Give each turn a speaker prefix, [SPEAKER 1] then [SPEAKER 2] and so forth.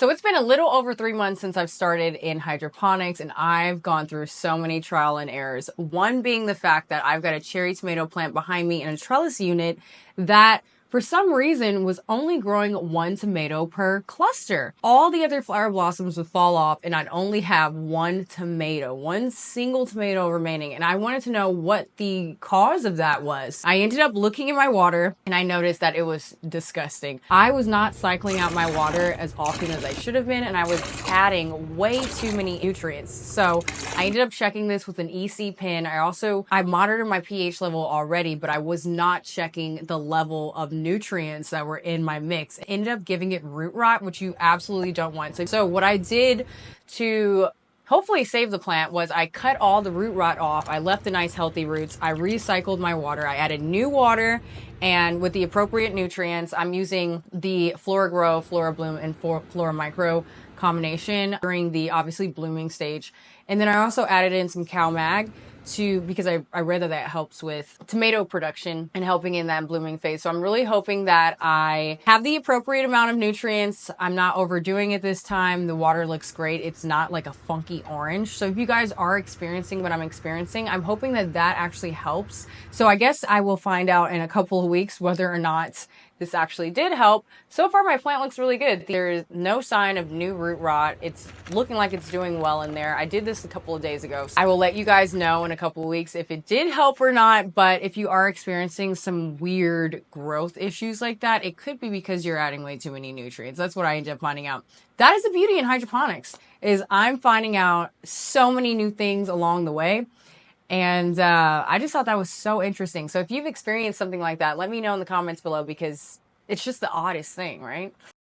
[SPEAKER 1] So it's been a little over 3 months since I've started in hydroponics, and I've gone through so many trial and errors. One being the fact that I've got a cherry tomato plant behind me in a trellis unit that for some reason was only growing one tomato per cluster. All the other flower blossoms would fall off and I'd only have one single tomato remaining. And I wanted to know what the cause of that was. I ended up looking at my water and I noticed that it was disgusting. I was not cycling out my water as often as I should have been, and I was adding way too many nutrients. So I ended up checking this with an EC pin. I monitored my pH level already, but I was not checking the level of nutrients that were in my mix. I ended up giving it root rot, which you absolutely don't want. So what I did to hopefully save the plant was I cut all the root rot off. I left the nice healthy roots. I recycled my water. I added new water, and with the appropriate nutrients, I'm using the Flora Grow, Flora Bloom, and Flora Micro combination during the obviously blooming stage. And then I also added in some Cow Mag because I read that helps with tomato production and helping in that blooming phase. So I'm really hoping that I have the appropriate amount of nutrients. I'm not overdoing it this time. The water looks great. It's not like a funky orange. So if you guys are experiencing what I'm experiencing, I'm hoping that actually helps. So I guess I will find out in a couple of weeks whether or not this actually did help. So far, my plant looks really good. There's no sign of new root rot. It's looking like it's doing well in there. I did this a couple of days ago. I will let you guys know in a couple of weeks if it did help or not. But if you are experiencing some weird growth issues like that, it could be because you're adding way too many nutrients. That's what I ended up finding out. That is the beauty in hydroponics, is I'm finding out so many new things along the way. And I just thought that was so interesting. So if you've experienced something like that, let me know in the comments below, because it's just the oddest thing, right?